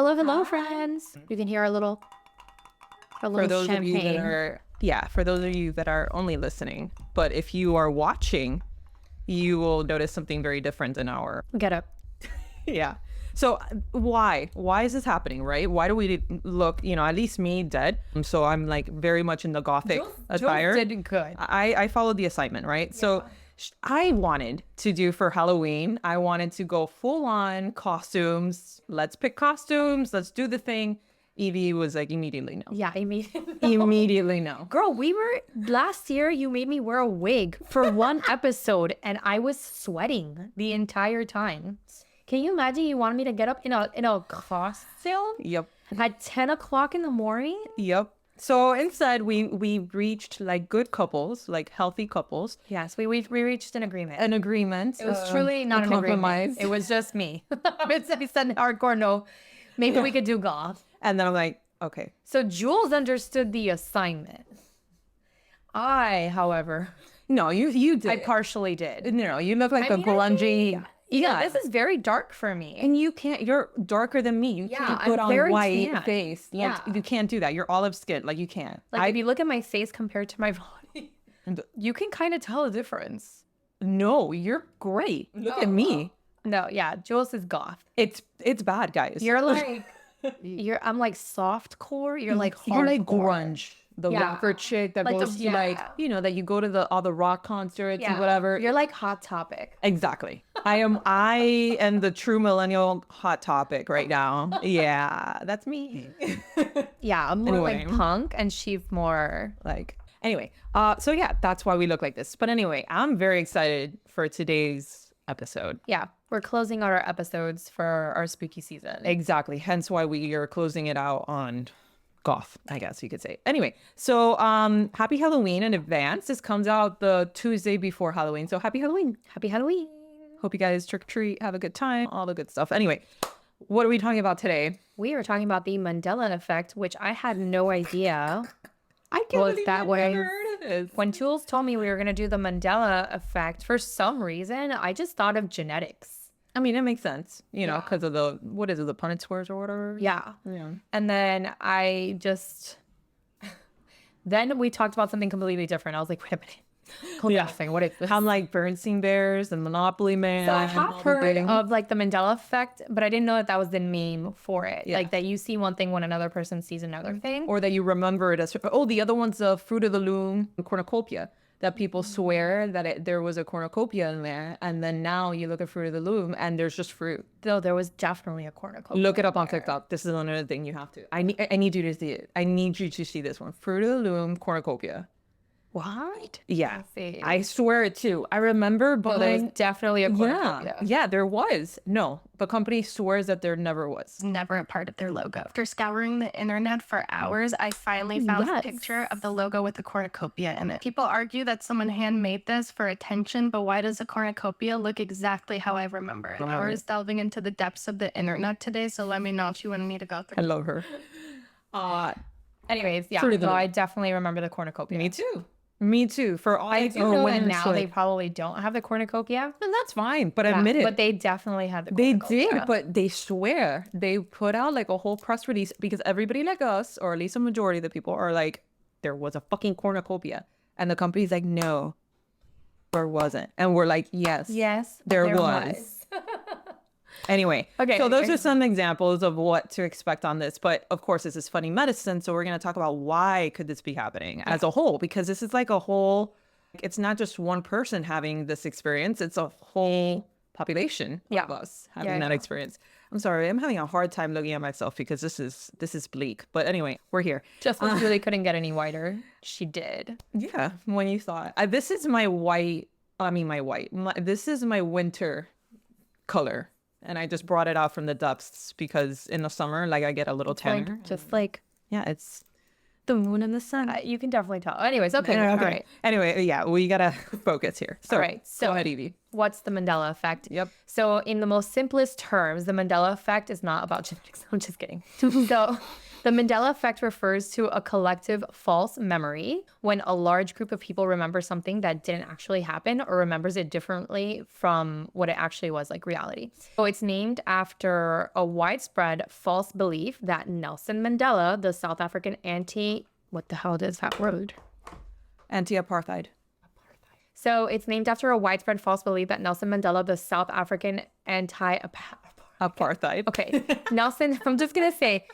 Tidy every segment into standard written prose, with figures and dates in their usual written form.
Hello, hello, friends. You can hear our little For those champagne. of you that are, for those of you that are only listening, but if you are watching, you will notice something very different in our, Get up. yeah. So why is this happening, right? Why do we look, at least me, dead? So I'm like very much in the Gothic attire. Jules did good. I followed the assignment, right? So I wanted to do for Halloween, I wanted to go full on costumes. Let's pick costumes. Let's do the thing. Evie was like, immediately no. Yeah, immediately. Immediately no. Girl, last year you made me wear a wig for one episode and I was sweating the entire time. Can you imagine you wanted me to get up in a costume? Yep. At 10 o'clock in the morning? Yep. So instead, we reached like good couples, like healthy couples. Yes, we reached an agreement. An agreement. It was truly not a an compromise. agreement. It was just me. I said hardcore no. Maybe we could do goth. And then I'm like, okay. So Jules understood the assignment. I, however, No, you did. I partially did. No, you look like a grungy. Yeah, this is very dark for me. And you're darker than me. You can't put I'm on very white tan. face. Like, Yeah. you can't do that. You're olive skin. Like, you can't. Like, if you look at my face compared to my body, you can kind of tell a difference. No, you're great. Look at me. No, yeah, Jules is goth. It's bad, guys. You're like, I'm like soft core. You're like You're like hardcore. grunge. The rocker chick that Like goes the- to like, that you go to all the rock concerts and whatever. You're like Hot Topic. Exactly. I am the true millennial Hot Topic right now. Yeah, that's me. Yeah, I'm more Anyway. like punk, and she's more Anyway, so yeah, that's why we look like this. But anyway, I'm very excited for today's episode. yeah. We're closing our episodes for our spooky season. Exactly. Hence why we are closing it out on goth, I guess you could say. Anyway, so happy Halloween in advance. This comes out the Tuesday before Halloween. So happy Halloween. Happy Halloween. Hope you guys trick or treat, have a good time, all the good stuff. Anyway, what are we talking about today? We are talking about the Mandela effect, which I had no idea. I can't Was believe that I've way? never heard of this. When Jules told me we were going to do the Mandela effect, for some reason, I just thought of genetics. I mean, it makes sense, because of the, what is it, the Punnett squares or whatever? Yeah. Yeah. And then then we talked about something completely different. I was like, wait a minute. Hold on a second. What is this? I'm like Bernstein Bears and Monopoly Man. So I have all heard the things. of like the Mandela effect, but I didn't know that was the name for it. Yeah. Like that you see one thing when another person sees another thing. Or that you remember it as, the other one's the Fruit of the Loom cornucopia. That people swear that there was a cornucopia in there. And then now you look at Fruit of the Loom and there's just fruit. Though there was definitely a cornucopia. Look it up on TikTok. This is another thing you have to. I need you to see it. I need you to see this one. Fruit of the Loom cornucopia. What? Yeah. See. I swear it too. I remember Well, there was buying. definitely a cornucopia. Yeah, there was. No, the company swears that there never was. Never a part of their logo. After scouring the internet for hours, I finally found Yes. a picture of the logo with the cornucopia in it. People argue that someone handmade this for attention, but why does the cornucopia look exactly how I remember it? Laura's delving into the depths of the internet today, so let me know if you want me to go through. I love her. Anyways, yeah. Fruit of the So Loom. I definitely remember the cornucopia. Me too. Me too. For all I do know that now they and probably don't have the cornucopia. that's fine. But admit it. But they definitely had the They cornucopia. did, but they swear they put out like a whole press release because everybody like us, or at least a majority of the people, are like, there was a fucking cornucopia, and the company's like, no, there wasn't, and we're like, yes, Yes, there was. Anyway, Okay. so those are some examples of what to expect on this. But of course, this is funny medicine, so we're going to talk about why could this be happening as a whole, because this is like a whole. It's not just one person having this experience; it's a whole population of us having that experience. I'm sorry, I'm having a hard time looking at myself because this is bleak. But anyway, we're here. Just really couldn't get any whiter. She did. Yeah, when you thought this is my white. This is my winter color. And I just brought it out from the depths because in the summer, like I get a little tanner. Like, just like Yeah, it's the moon and the sun. you can definitely tell. Anyways, okay. Okay. All right. Anyway, yeah, we gotta focus here. So, All right, so- go ahead, Evie. What's the Mandela effect? Yep. So in the most simplest terms, the Mandela effect is not about genetics. I'm just kidding. So The Mandela effect refers to a collective false memory when a large group of people remember something that didn't actually happen or remembers it differently from what it actually was, like reality. So it's named after a widespread false belief that Nelson Mandela, the South African what the hell is that word? Anti-apartheid. So it's named after a widespread false belief that Nelson Mandela, the South African Apartheid. Okay, Nelson, I'm just going to say,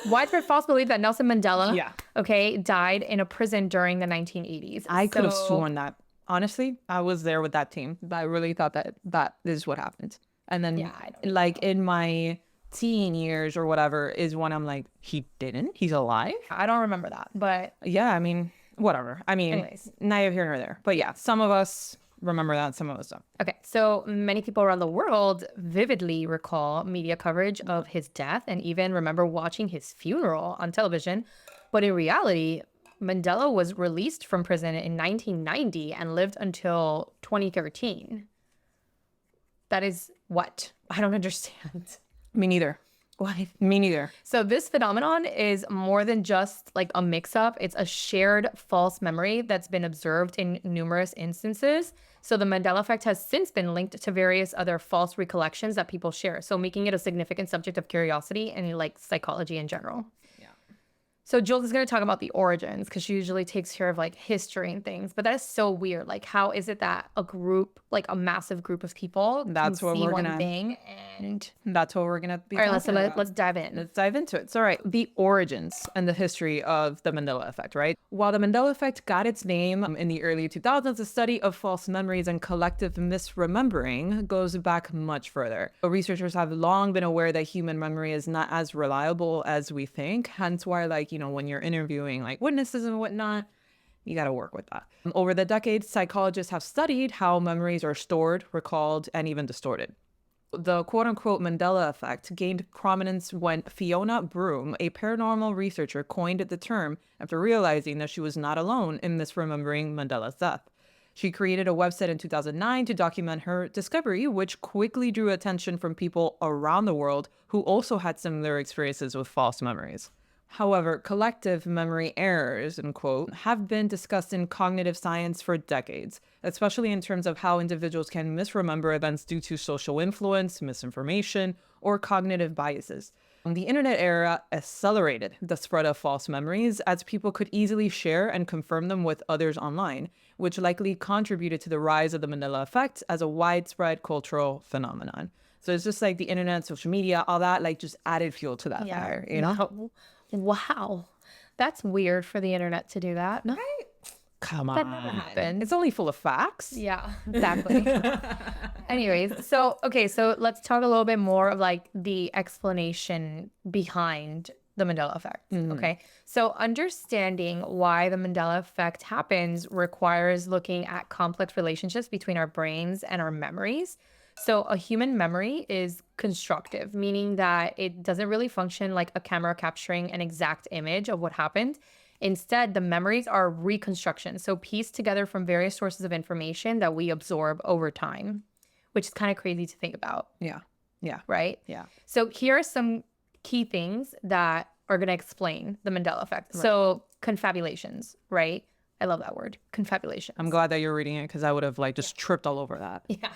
widespread false belief that Nelson Mandela, died in a prison during the 1980s. I could have sworn that. Honestly, I was there with that team. I really thought that is what happened. And then, like, in my teen years or whatever is when I'm like, he didn't? He's alive? I don't remember that, but... Yeah, I mean, whatever. I mean, anyways. Neither here nor there. But yeah, some of us remember that, some of us don't. Okay, so many people around the world vividly recall media coverage of his death and even remember watching his funeral on television. But in reality, Mandela was released from prison in 1990 and lived until 2013. That is what? I don't understand. Me neither. Why? Me neither. So this phenomenon is more than just like a mix-up. It's a shared false memory that's been observed in numerous instances. So the Mandela effect has since been linked to various other false recollections that people share. So making it a significant subject of curiosity and like psychology in general. So Jules is going to talk about the origins because she usually takes care of like history and things. But that is so weird. Like, how is it that a group, like a massive group of people, that's what we're gonna thing and that's what we're gonna be. All right, let's dive in. Let's dive into it. So, all right, the origins and the history of the Mandela effect, right? While the Mandela effect got its name in the early 2000s, the study of false memories and collective misremembering goes back much further. But researchers have long been aware that human memory is not as reliable as we think. Hence why, like, when you're interviewing like witnesses and whatnot, you got to work with that. Over the decades, psychologists have studied how memories are stored, recalled, and even distorted. The quote-unquote Mandela effect gained prominence when Fiona Broome, a paranormal researcher, coined the term after realizing that she was not alone in misremembering Mandela's death. She created a website in 2009 to document her discovery, which quickly drew attention from people around the world who also had similar experiences with false memories. However, collective memory errors, end quote, have been discussed in cognitive science for decades, especially in terms of how individuals can misremember events due to social influence, misinformation, or cognitive biases. The internet era accelerated the spread of false memories as people could easily share and confirm them with others online, which likely contributed to the rise of the Mandela effect as a widespread cultural phenomenon. So it's just like the internet, social media, all that, like just added fuel to that fire, No. Wow. That's weird for the internet to do that. No. Come on. That never happened. It's only full of facts. Yeah, exactly. Anyways, so let's talk a little bit more of like the explanation behind the Mandela effect. Okay. So understanding why the Mandela effect happens requires looking at complex relationships between our brains and our memories. So a human memory is constructive, meaning that it doesn't really function like a camera capturing an exact image of what happened. Instead, the memories are reconstructions, so pieced together from various sources of information that we absorb over time, which is kind of crazy to think about. Yeah. Right? Yeah. So here are some key things that are going to explain the Mandela effect. Right. So confabulations, right? I love that word, confabulation. I'm glad that you're reading it because I would have like just tripped all over that. Yeah.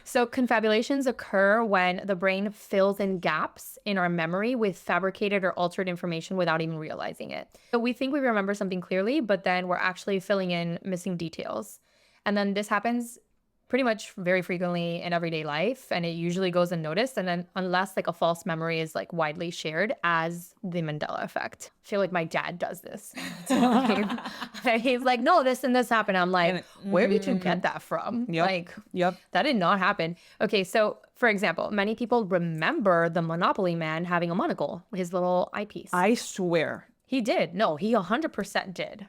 So confabulations occur when the brain fills in gaps in our memory with fabricated or altered information without even realizing it. So we think we remember something clearly, but then we're actually filling in missing details. And then this happens pretty much very frequently in everyday life, and it usually goes unnoticed. And then unless like a false memory is like widely shared as the Mandela effect. I feel like my dad does this. He's like, no, this and this happened. I'm like, where did you get that from? Yep. That did not happen. Okay, so for example, many people remember the Monopoly man having a monocle, his little eyepiece. I swear. He did. No, he 100% did.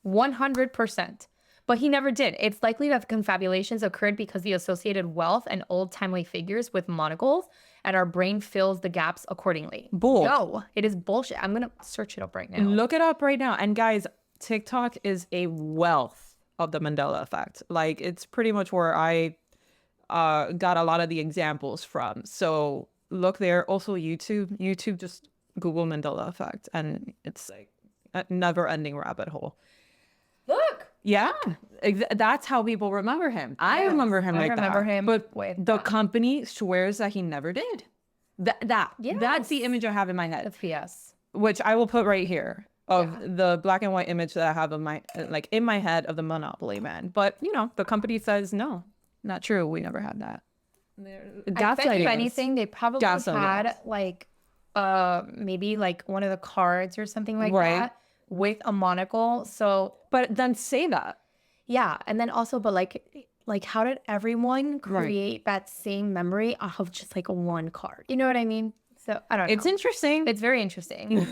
100%. But he never did. It's likely that the confabulations occurred because he associated wealth and old-timely figures with monocles, and our brain fills the gaps accordingly. Bull. No, it is bullshit. I'm going to search it up right now. Look it up right now. And guys, TikTok is a wealth of the Mandela effect. Like, it's pretty much where I got a lot of the examples from. So look there. Also YouTube. YouTube, just Google Mandela effect, and it's like a never-ending rabbit hole. Look. Yeah, that's how people remember him. I remember him like that. I remember him, but the company swears that he never did. That's the image I have in my head. That's PS. Which I will put right here of the black and white image that I have of my in my head of the Monopoly man. But you know, the company says no, not true. We never had that. I bet if anything, they probably had like maybe like one of the cards or something like that with a monocle. So, but then say that. Yeah, and then also, but like how did everyone create that same memory off of just like one card? You know what I mean? So I don't know. It's interesting. It's very interesting.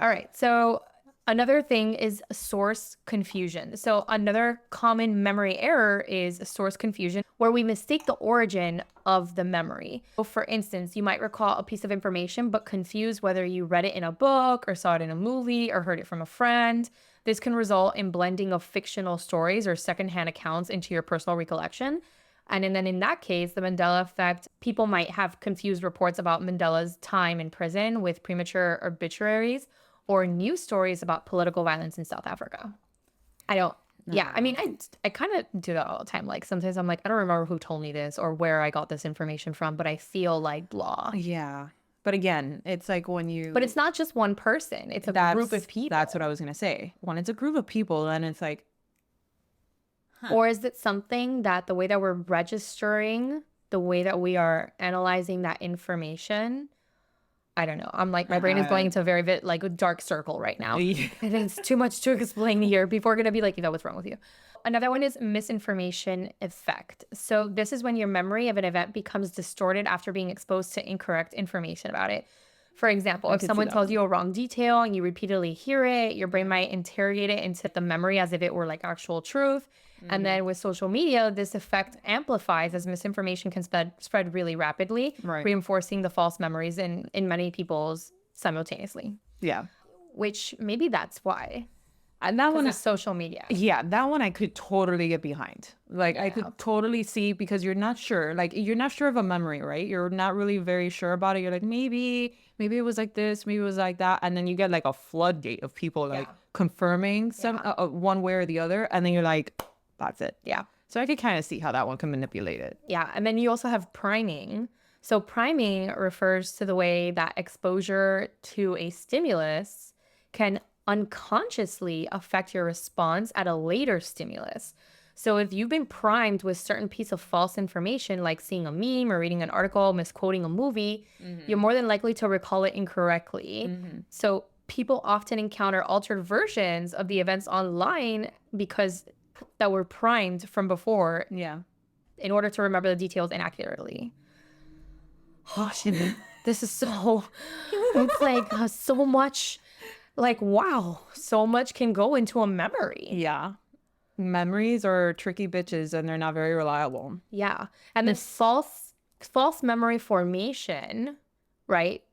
All right. So another thing is source confusion. So another common memory error is source confusion, where we mistake the origin of the memory. So for instance, you might recall a piece of information, but confuse whether you read it in a book or saw it in a movie or heard it from a friend. This can result in blending of fictional stories or secondhand accounts into your personal recollection. And then in that case, the Mandela effect, people might have confused reports about Mandela's time in prison with premature obituaries or news stories about political violence in South Africa. I mean, I kind of do that all the time. Like sometimes I'm like, I don't remember who told me this or where I got this information from, but I feel like blah. Yeah. But again, it's like when you... But it's not just one person. It's a group of people. That's what I was going to say. When it's a group of people, then it's like... Or is it something that the way that we're registering, the way that we are analyzing that information... I don't know. I'm like, my brain is going into a very bit like a dark circle right now. I think it's too much to explain here. People are going to be like, what's wrong with you? Another one is misinformation effect. So this is when your memory of an event becomes distorted after being exposed to incorrect information about it. For example, if someone tells you a wrong detail and you repeatedly hear it, your brain might interrogate it into the memory as if it were like actual truth. And then with social media, this effect amplifies as misinformation can spread really rapidly, reinforcing the false memories in many people's simultaneously. Yeah. Which maybe that's why. And that one is social media. Yeah, that one I could totally get behind. Like I could totally see, because you're not sure. Like you're not sure of a memory, right? You're not really very sure about it. You're like, maybe it was like this, maybe it was like that. And then you get like a floodgate of people like confirming some one way or the other. And then you're like, that's it. Yeah. So I could kind of see how that one can manipulate it. Yeah. And then you also have priming. So priming refers to the way that exposure to a stimulus can unconsciously affect your response at a later stimulus. So if you've been primed with certain piece of false information, like seeing a meme or reading an article, misquoting a movie, you're more than likely to recall it incorrectly. So people often encounter altered versions of the events online because that were primed from before in order to remember the details inaccurately. Oh, shit. This is so... It's like so much... Like, wow, so much can go into a memory. Yeah. Memories are tricky bitches and they're not very reliable. Yeah. And the false memory formation, right?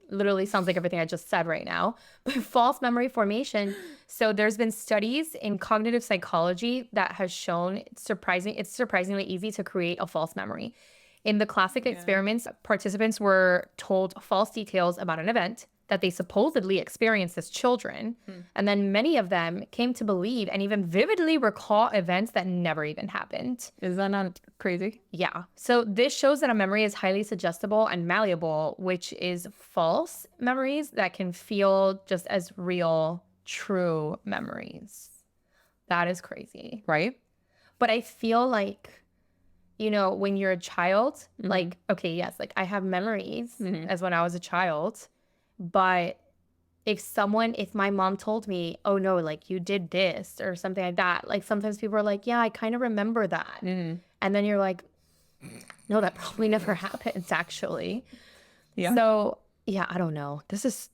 Literally sounds like everything I just said right now. But false memory formation. So there's been studies in cognitive psychology that has shown it's surprisingly easy to create a false memory. In the classic experiments, participants were told false details about an event that they supposedly experienced as children. And then many of them came to believe and even vividly recall events that never even happened. Is that not crazy? Yeah. So this shows that a memory is highly suggestible and malleable, which is false memories that can feel just as real, true memories. That is crazy. Right? But I feel like, when you're a child, like, okay, yes, like I have memories as when I was a child. But if my mom told me, oh no, like you did this or something like that, like sometimes people are like, yeah, I kind of remember that. And then you're like, no, that probably never happens actually. Yeah. So yeah, I don't know. This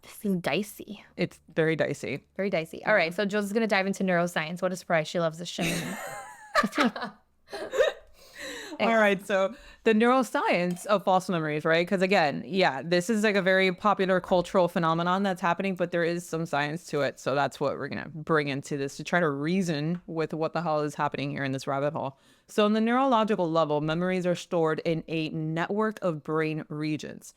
seems dicey. It's very dicey. Very dicey. All right. So Jules is going to dive into neuroscience. What a surprise. She loves this show. All right, so the neuroscience of false memories, right? Because again, this is like a very popular cultural phenomenon that's happening, but there is some science to it. So that's what we're going to bring into this to try to reason with what the hell is happening here in this rabbit hole. So on the neurological level, memories are stored in a network of brain regions.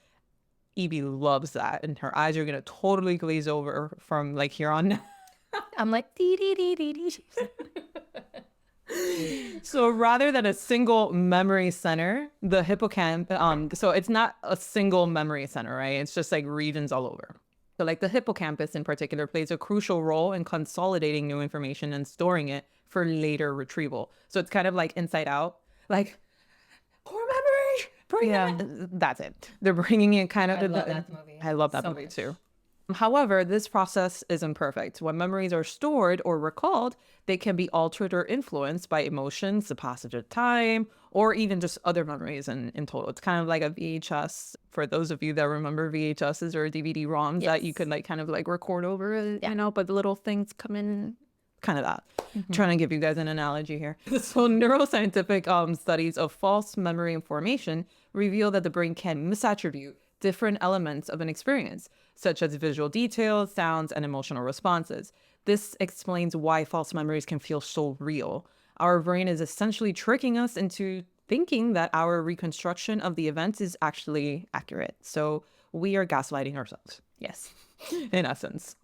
Evie loves that, and her eyes are gonna totally glaze over from like here on. I'm like, dee, dee, dee, dee, dee. So rather than a single memory center, the hippocampus, so it's not a single memory center, right? It's just like regions all over. So like the hippocampus in particular plays a crucial role in consolidating new information and storing it for later retrieval. So it's kind of like Inside Out, like core memory. That's it. They're bringing it kind of. I love that movie. I love that So movie much. too. However, this process isn't perfect. When memories are stored or recalled, they can be altered or influenced by emotions, the passage of time, or even just other memories in total. It's kind of like a VHS. For those of you that remember VHSs or DVD-ROMs that you could like kind of like record over it, you know, but the little things come in, kind of that. Trying to give you guys an analogy here. So neuroscientific studies of false memory information reveal that the brain can misattribute different elements of an experience, such as visual details, sounds, and emotional responses. This explains why false memories can feel so real. Our brain is essentially tricking us into thinking that our reconstruction of the events is actually accurate. So we are gaslighting ourselves. Yes, in essence.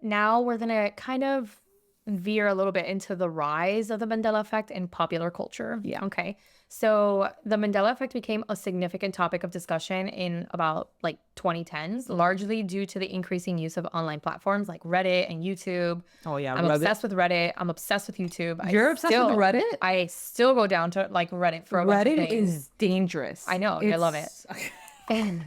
Now we're going to kind of veer a little bit into the rise of the Mandela effect in popular culture. Yeah. Okay. So the Mandela effect became a significant topic of discussion in about like 2010s, largely due to the increasing use of online platforms like Reddit and YouTube. Oh yeah, I'm Reddit. obsessed with Reddit. I'm obsessed with YouTube. You're obsessed with Reddit? I still go down to like Reddit for a bunch of Reddit things. is dangerous. I know. I love it. And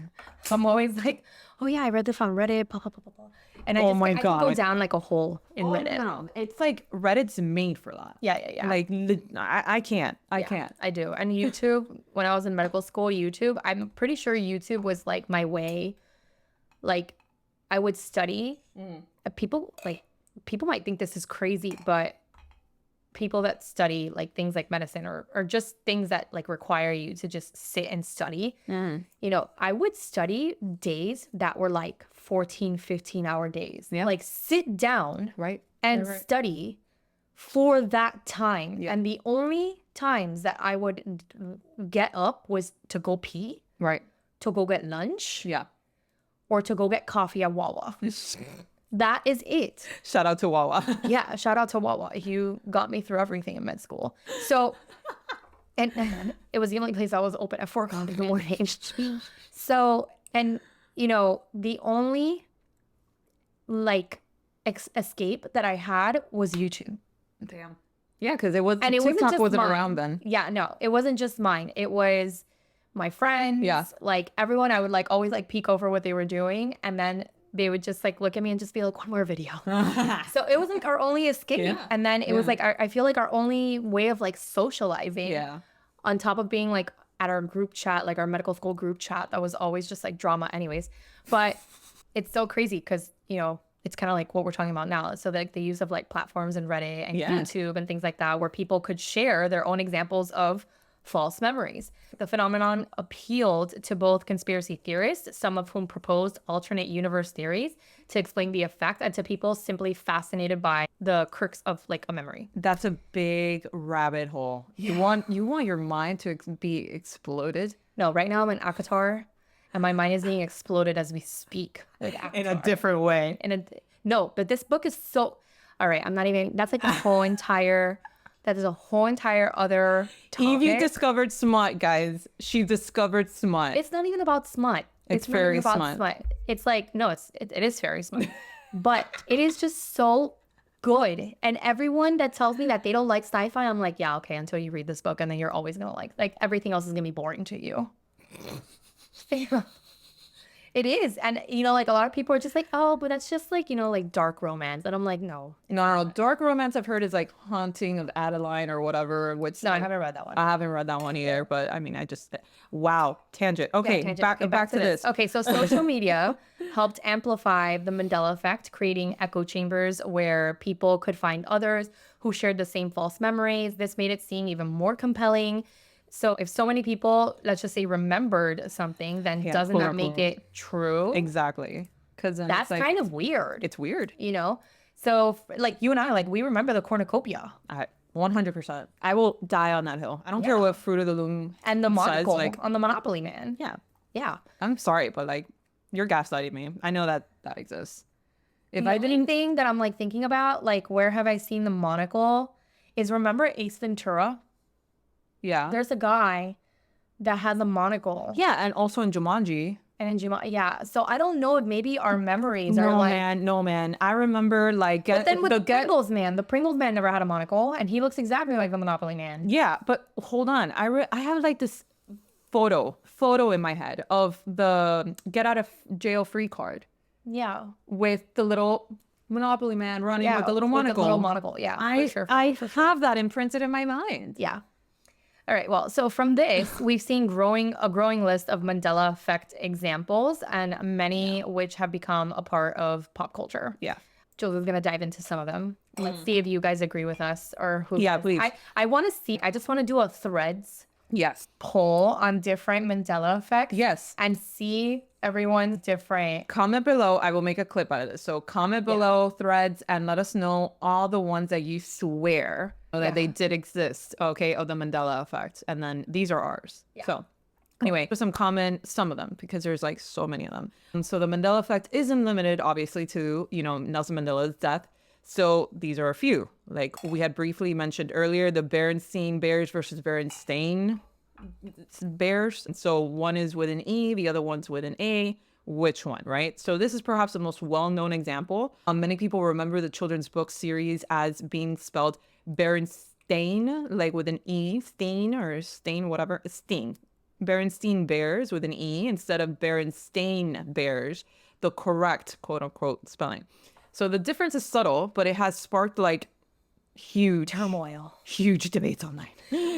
I'm always like, oh yeah, I read this on Reddit, blah, blah, blah, blah, blah. And I Oh just, my I can God. go down like a hole in Reddit. No. It's like Reddit's made for that. Yeah. Like I can't. I can't. I do. And YouTube, when I was in medical school, YouTube, I'm pretty sure YouTube was like my way. Like I would study. People might think this is crazy, but people that study like things like medicine or just things that like require you to just sit and study, you know, I would study days that were like 14, 15-hour days. Yeah. Like sit down Right. and Right. study for that time. Yeah. And the only times that I would get up was to go pee, Right. to go get lunch, Yeah. or to go get coffee at Wawa. That is it. Shout out to Wawa. Yeah, shout out to Wawa. You got me through everything in med school. So, and it was the only place I was open at 4 o'clock in the morning. So, and you know, the only like escape that I had was YouTube. Damn. Yeah, because it was And it wasn't TikTok just wasn't mine. around then. Yeah, no, it wasn't just mine. It was my friends. Yeah. Like everyone, I would like always like peek over what they were doing, and then they would just like look at me and just be like, one more video. So it was like our only escape. Yeah. And then it was like, I feel like our only way of like socializing. Yeah. On top of being like at our group chat, like our medical school group chat, that was always just like drama anyways. But it's so crazy because, you know, it's kind of like what we're talking about now. So like the use of like platforms and Reddit and YouTube and things like that, where people could share their own examples of false memories. The phenomenon appealed to both conspiracy theorists, some of whom proposed alternate universe theories to explain the effect, and to people simply fascinated by the quirks of like a memory. That's a big rabbit hole. You want your mind to be exploded No, right now I'm in Akatar, and my mind is being exploded as we speak. With in a Avatar. different way. No, but this book is so. All right, I'm not even. That's like a whole entire. That is a whole entire other topic. Evie discovered smut, guys. She discovered smut. It's not even about smut. It's not very even about smut. It's like no, it is very smut, but it is just so good. And everyone that tells me that they don't like sci-fi, I'm like, yeah, okay, until you read this book, and then you're always gonna like everything else is gonna be boring to you. It is. And, you know, like a lot of people are just like, oh, but that's just like, you know, like dark romance. And I'm like, no. No. Dark romance I've heard is like Haunting of Adeline or whatever. Which No, I haven't read that one. I haven't read that one either. But I mean, wow, tangent. Okay, Tangent. back Okay, to this. Okay, so social media helped amplify the Mandela effect, creating echo chambers where people could find others who shared the same false memories. This made it seem even more compelling. So if so many people, let's just say, remembered something, then doesn't that make it true? Exactly. Because That's like, kind of weird, it's weird. you know? So like you and I, like we remember the cornucopia 100%. I will die on that hill. I don't care what Fruit of the Loom and the says, monocle like, on the Monopoly Man. yeah. Yeah. I'm sorry, but like You're gaslighting me. I know that exists. If The I only didn't, thing that I'm like thinking about, like where have I seen the monocle, is remember Ace Ventura? yeah. There's a guy that had the monocle. Yeah, and also in Jumanji. And in yeah. So I don't know if maybe our memories are No, like. man. I remember like But then with the Pringles man never had a monocle, and he looks exactly like the Monopoly man. Yeah, but hold on. I have like this photo in my head of the get out of jail free card Yeah. with the little Monopoly man running Yeah. with the little with monocle. The little monocle. Yeah. I for sure. I have that imprinted in my mind. Yeah. All right. Well, so from this, we've seen a growing list of Mandela effect examples, and many which have become a part of pop culture. Yeah. Jules is gonna dive into some of them. Let's see if you guys agree with us or who. Yeah, please. I want to see. I just want to do a Threads Yes. poll on different Mandela effects. Yes. And see everyone's different. Comment below. I will make a clip out of this. So comment below Threads and let us know all the ones that you swear that they did exist, okay, of the Mandela effect. And then these are ours. Yeah. So anyway, some of them, because there's like so many of them. And so the Mandela effect isn't limited, obviously, to, Nelson Mandela's death. So these are a few. Like we had briefly mentioned earlier, the Berenstain Bears versus Berenstain Bears. And so one is with an E, the other one's with an A. Which one, right? So this is perhaps the most well-known example. Many people remember the children's book series as being spelled Berenstain, like with an E, Stain or Stain, whatever, Stain. Berenstain Bears with an E instead of Berenstain Bears, the correct quote-unquote spelling. So the difference is subtle, but it has sparked like huge debates online.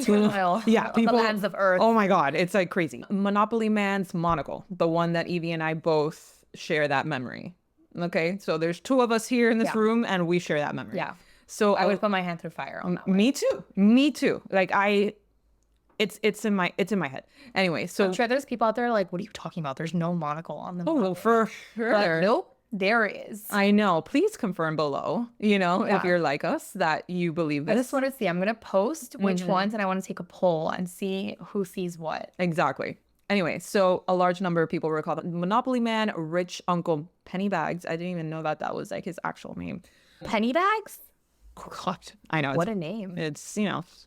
Turmoil. Yeah, on the lands of Earth. Oh my God, it's like crazy. Monopoly Man's monocle, the one that Evie and I both share that memory. Okay, so there's two of us here in this room, and we share that memory. Yeah. So I would put my hand through fire on that one. Me too. Like it's in my head. Anyway, so I'm sure there's people out there like, what are you talking about? There's no monocle on them. well, for sure. But nope, there is. I know. Please confirm below, if you're like us, that you believe I this. just want to see. I'm going to post which ones, and I want to take a poll and see who sees what. Exactly. Anyway, so a large number of people recall the Monopoly Man, Rich Uncle Pennybags. I didn't even know that was like his actual name. Pennybags? God, I know. What a name. It's,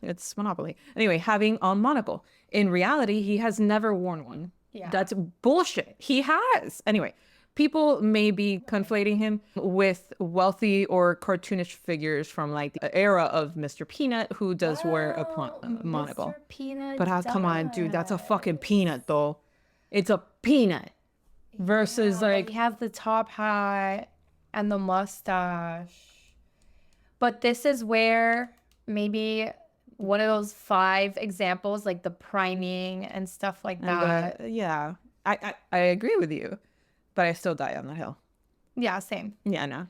it's Monopoly. Anyway, having a monocle. In reality, he has never worn one. Yeah. That's bullshit. He has. Anyway, people may be conflating him with wealthy or cartoonish figures from like the era of Mr. Peanut, who does wear a monocle. Mr. Peanut But come on, dude, that's a fucking peanut, though. It's a peanut. Versus like he has the top hat and the mustache. But this is where maybe one of those 5 examples, like the priming and stuff like that. yeah, I agree with you, but I still die on the hill. Yeah, same. Yeah, no.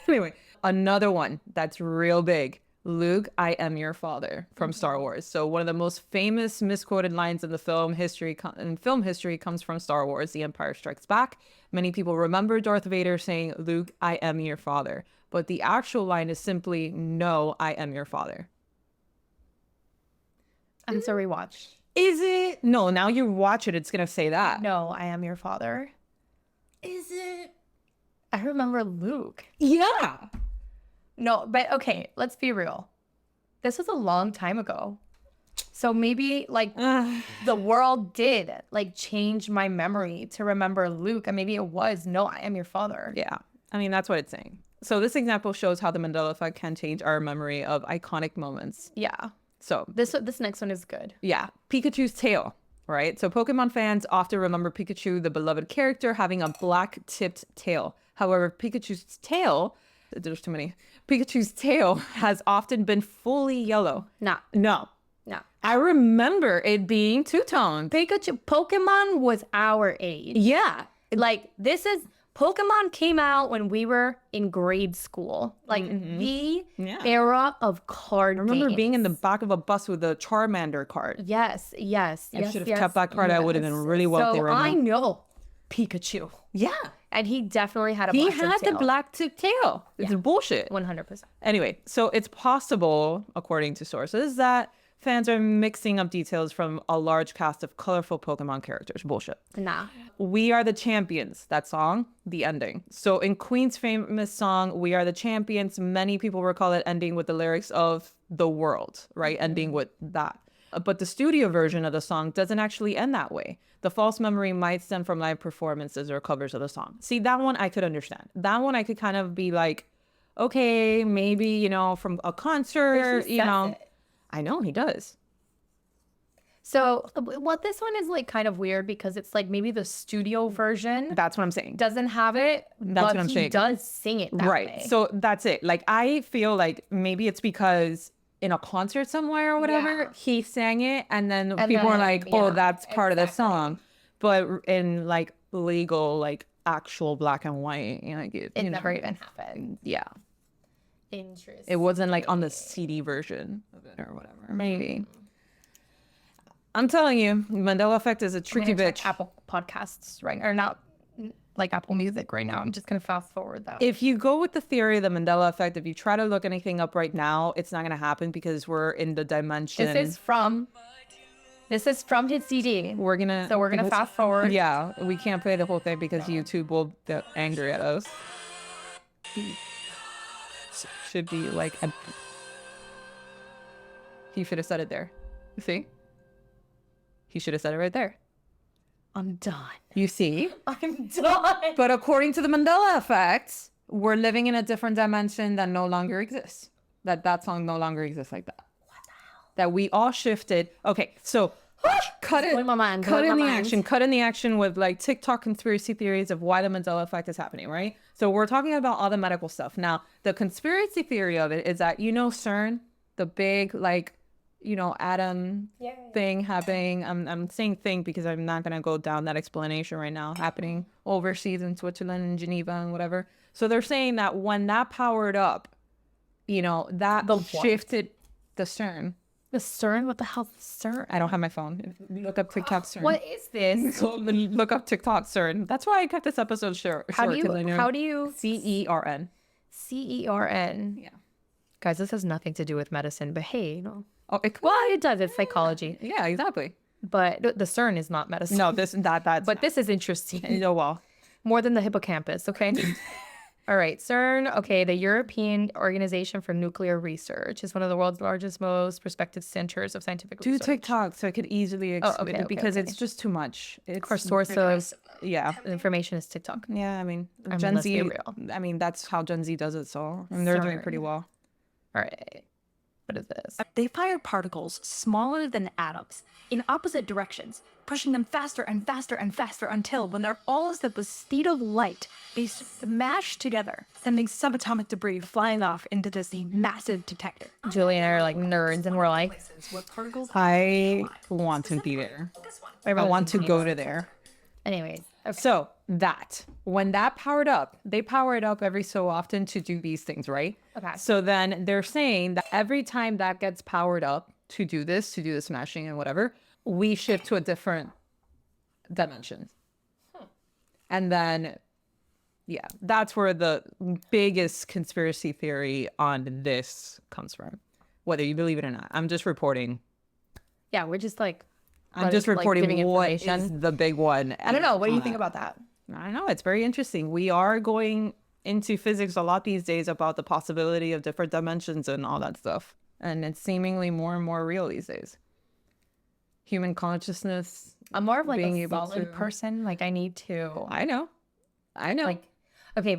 Anyway, another one that's real big. Luke, I am your father from Star Wars. So one of the most famous misquoted lines in the film history comes from Star Wars, The Empire Strikes Back. Many people remember Darth Vader saying, Luke, I am your father. But the actual line is simply, no, I am your father. And so rewatch. Is it? No, now you watch it, it's going to say that. No, I am your father. Is it? I remember Luke. Yeah. No, but okay, let's be real. This was a long time ago. So maybe like the world did like change my memory to remember Luke, and maybe it was, no, I am your father. Yeah. I mean, that's what it's saying. So this example shows how the Mandela effect can change our memory of iconic moments. Yeah. So This next one is good. yeah, Pikachu's tail, right? So Pokemon fans often remember Pikachu, the beloved character, having a black-tipped tail. However, Pikachu's tail has often been fully yellow. Nah. No. No. I remember it being two-toned. Pokemon was our age. Yeah. Like Pokemon came out when we were in grade school. Like the era of card I remember games. being in the back of a bus with a Charmander card. Yes. I should have kept that card. I would have been really wealthy So right I now. know Pikachu. Yeah. And he definitely had a He black had the tail. black tip tail. It's bullshit. 100%. Anyway, so it's possible, according to sources, that Fans are mixing up details from a large cast of colorful Pokemon characters. Bullshit. Nah. We Are the Champions, that song, the ending. So in Queen's famous song, We Are the Champions, many people recall it ending with the lyrics of The World, right? Ending with that. But the studio version of the song doesn't actually end that way. The false memory might stem from live performances or covers of the song. See, that one I could understand. That one I could kind of be like, okay, maybe, you know, from a concert, you know. It. I know he does. So, well, this one is like kind of weird because it's like maybe the studio version That's what I'm saying. doesn't have it, That's but what I'm he saying. does sing it that Right. way. So that's it. Like, I feel like maybe it's because in a concert somewhere or whatever, Yeah. he sang it, and then And people are then, like, oh, yeah, that's part of the exactly. song. But in like legal, like actual black and white, you know, like it you know, never even happened. yeah. Interesting. It wasn't like on the CD version of it or whatever. Maybe. I'm telling you, Mandela Effect is a tricky bitch. Apple Podcasts, right? Or not like Apple Music right now. I'm just going to fast forward that. If you go with the theory of the Mandela Effect, if you try to look anything up right now, it's not going to happen because we're in the dimension. This is from his CD. So we're gonna fast forward. Yeah, we can't play the whole thing because YouTube will get angry at us. Should be like he should have said it there. See? He should have said it right there. I'm done. You see? I'm done. But according to the Mandela Effect, we're living in a different dimension that no longer exists. That song no longer exists like that. What the hell? That we all shifted. Okay, so cut it. Blowing my mind, Cut blowing in the my mind. action. Cut in the action with like TikTok conspiracy theories of why the Mandela Effect is happening, right? So we're talking about all the medical stuff. Now, the conspiracy theory of it is that, you know, CERN, the big like, you know, atom thing happening. I'm saying thing because I'm not gonna go down that explanation right now. Happening overseas in Switzerland and Geneva and whatever. So they're saying that when that powered up, you know, that shifted the CERN. The CERN? What the hell is CERN? I don't have my phone. Look up TikTok CERN. What is this? So look up TikTok CERN. That's why I kept this episode short. How do you CERN? CERN? Yeah. Guys, this has nothing to do with medicine, but hey, you know. Oh, Well, it does. It's psychology. yeah, exactly. But the CERN is not medicine. No, that's But this is interesting. oh well. More than the hippocampus, okay? All right, CERN, okay, the European Organization for Nuclear Research is one of the world's largest, most respected centers of scientific Do research. TikTok so I could easily explain okay, it because okay. it's just too much. It's Our source of yeah. information is TikTok. Yeah, I mean, mean, Gen let's Z, be real. I mean, that's how Gen Z does it, so and they're doing CERN. pretty well. All right, what is this? They fired particles smaller than atoms in opposite directions, pushing them faster and faster and faster until, when they're all at the speed of light, they smash together, sending subatomic debris flying off into this massive detector. Julie and I are like nerds, and we're like, What particles? I want to be there. I want to go to there. anyways. Okay. So when that powered up, they power it up every so often to do these things, right? Okay. So then they're saying that every time that gets powered up to do the smashing and whatever, we shift to a different dimension. And then, yeah, that's where the biggest conspiracy theory on this comes from, whether you believe it or not. I'm just reporting. Yeah, we're just like, I'm just reporting giving what information. is the big one. I don't know. What do you think about that? I don't know. It's very interesting. We are going into physics a lot these days about the possibility of different dimensions and all that stuff. And it's seemingly more and more real these days. Human consciousness. I'm more of like being a able solid to- person. Like I need to I know. like, okay,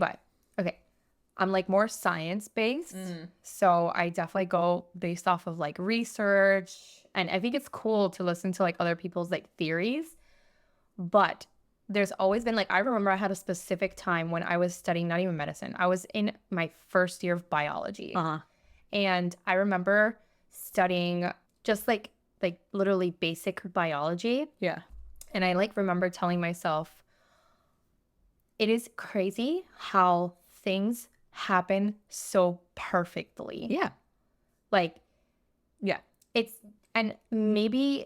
I'm like more science based. So I definitely go based off of like research. And I think it's cool to listen to like other people's like theories. But there's always been like, I remember I had a specific time when I was studying, not even medicine. I was in my first year of biology. And I remember studying just like literally basic biology. Yeah. And I like remember telling myself, it is crazy how things happen so perfectly. Yeah. Like Yeah. and maybe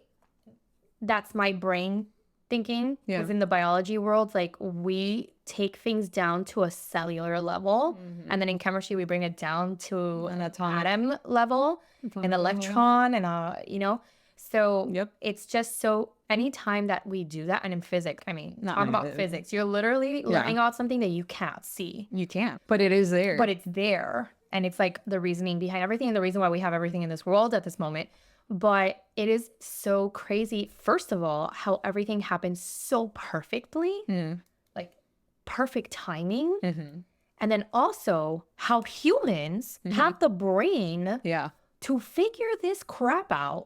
that's my brain thinking. Yeah. Because in the biology world, like we take things down to a cellular level, and then in chemistry we bring it down to An an atomic. atom level, an electron, and a So Yep. it's just so anytime that we do that, and in physics, I mean, Not talk in about physics. physics. You're literally learning about something that you can't see, You can't, but it is there. but it's there, and it's like the reasoning behind everything, and the reason why we have everything in this world at this moment. But it is so crazy, first of all, how everything happens so perfectly, like perfect timing. And then also how humans have the brain yeah. to figure this crap out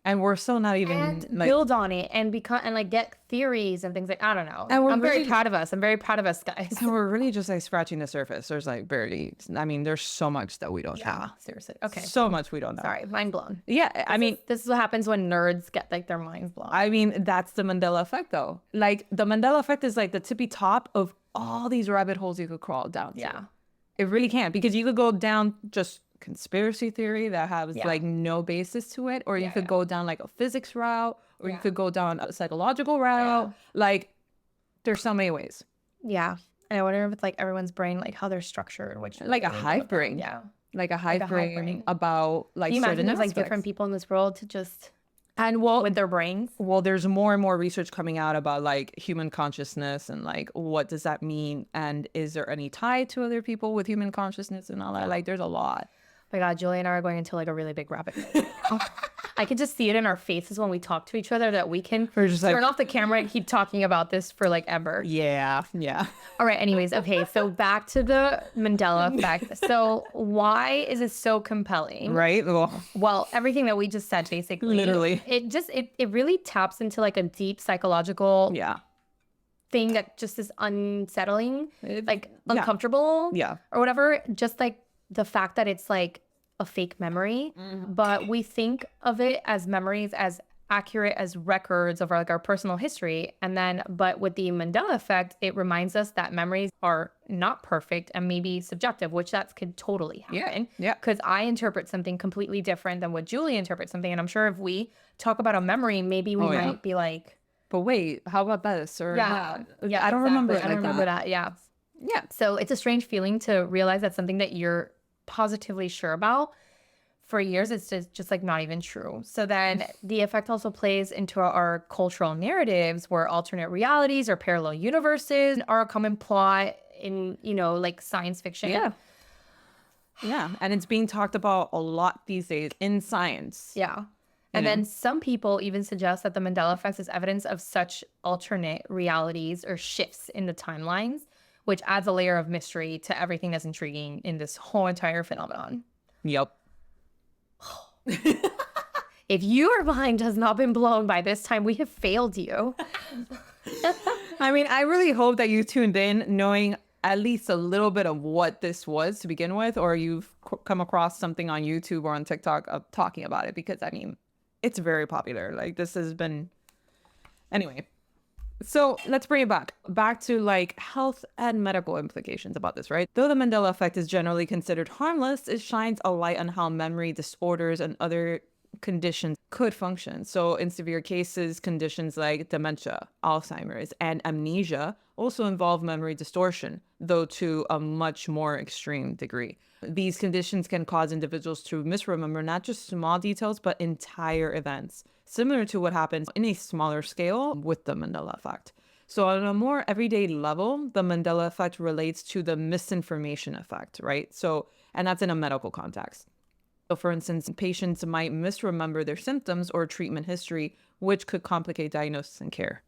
And we're still not even and like, build on it and become and like get theories and things like I don't know. And we're I'm very really- proud of us. I'm very proud of us, guys. and we're really just like scratching the surface. There's like barely, I mean, there's so much that we don't know. Yeah, seriously. Okay. So much we don't know. Sorry, mind blown. Yeah. I mean, This is what happens when nerds get like their minds blown. I mean, that's the Mandela effect though. Like the Mandela effect is like the tippy top of all these rabbit holes you could crawl down to. Yeah. It really can, because you could go down just conspiracy theory that has like no basis to it, or you could go down like a physics route, or you could go down a psychological route. Like there's so many ways. Yeah. And I wonder if it's like everyone's brain, like how they're structured, which Like a hive brain. Yeah. Like a hive brain, brain. about like Can you imagine certain there's like aspects. different people in this world to just And well, with their brains? well, there's more and more research coming out about like human consciousness and like what does that mean, and is there any tie to other people with human consciousness and all that? Like there's a lot. Oh my God, Julie and I are going into like a really big rabbit hole. I can just see it in our faces when we talk to each other that we can We're just like- turn off the camera and keep talking about this for like ever. Yeah. All right, anyways, okay, so back to the Mandela effect. So why is it so compelling? Right. Well, Well, everything that we just said, basically. Literally. It really taps into like a deep psychological yeah. thing that just is unsettling, like yeah. uncomfortable Yeah. or whatever. Just like the fact that it's like a fake memory, but we think of it as memories as accurate as records of our personal history. And then, but with the Mandela effect, it reminds us that memories are not perfect and maybe subjective, which that could totally happen. Yeah. Because I interpret something completely different than what Julie interprets something. And I'm sure if we talk about a memory, maybe we yeah. might be like, But wait, how about this? Or yeah, that? I don't remember it I don't like remember that. that. Yeah. Yeah. So it's a strange feeling to realize that something that you're positively sure about for years, it's just like not even true. So then the effect also plays into our cultural narratives where alternate realities or parallel universes are a common plot in, like science fiction. Yeah. Yeah. And it's being talked about a lot these days in science. Yeah. And then some people even suggest that the Mandela effect is evidence of such alternate realities or shifts in the timelines, which adds a layer of mystery to everything that's intriguing in this whole entire phenomenon. Yep. If your mind has not been blown by this time, we have failed you. I mean, I really hope that you tuned in knowing at least a little bit of what this was to begin with, or you've come across something on YouTube or on TikTok of talking about it, because I mean, it's very popular. Like this has been, anyway. So let's bring it back to like health and medical implications about this, right? Though the Mandela effect is generally considered harmless, it shines a light on how memory disorders and other conditions could function. So in severe cases, conditions like dementia, Alzheimer's, and amnesia also involve memory distortion, though to a much more extreme degree. These conditions can cause individuals to misremember not just small details, but entire events, similar to what happens in a smaller scale with the Mandela effect. So on a more everyday level, the Mandela effect relates to the misinformation effect, right? So, and that's in a medical context. So for instance, patients might misremember their symptoms or treatment history, which could complicate diagnosis and care.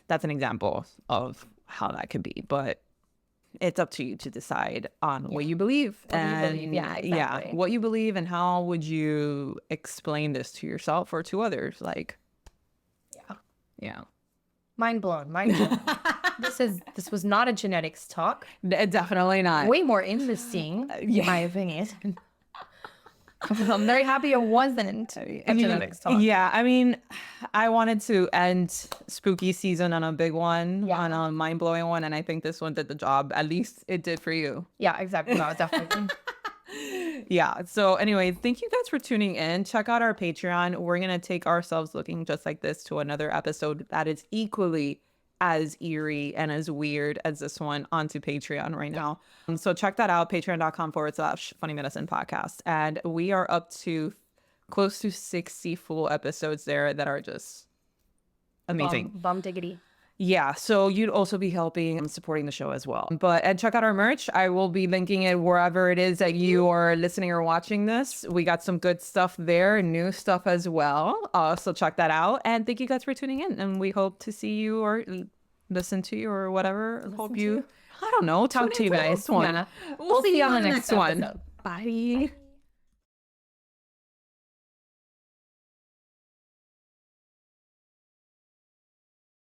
That's an example of how that could be, but it's up to you to decide on what you believe. Yeah, exactly. What you believe, and how would you explain this to yourself or to others? Like, yeah. Mind blown. This was not a genetics talk. Definitely not. Way more interesting, in my opinion. I'm very happy it wasn't a genetics talk. Yeah, I mean, I wanted to end spooky season on a big one, on a mind-blowing one, and I think this one did the job. At least it did for you. Yeah, exactly. No, definitely. Yeah. So anyway, thank you guys for tuning in. Check out our Patreon. We're going to take ourselves looking just like this to another episode that is equally as eerie and as weird as this one onto Patreon right now. So check that out, patreon.com/Funny Medicine Podcast. And we are up to close to 60 full episodes there that are just amazing. Bum diggity. Yeah, so you'd also be helping and supporting the show as well. And check out our merch. I will be linking it wherever it is that you are listening or watching this. We got some good stuff there, new stuff as well. So check that out. And thank you guys for tuning in. And we hope to see you or listen to you or whatever. I don't know, talk to you guys. Yeah. We'll see you on the next one. episode. Bye.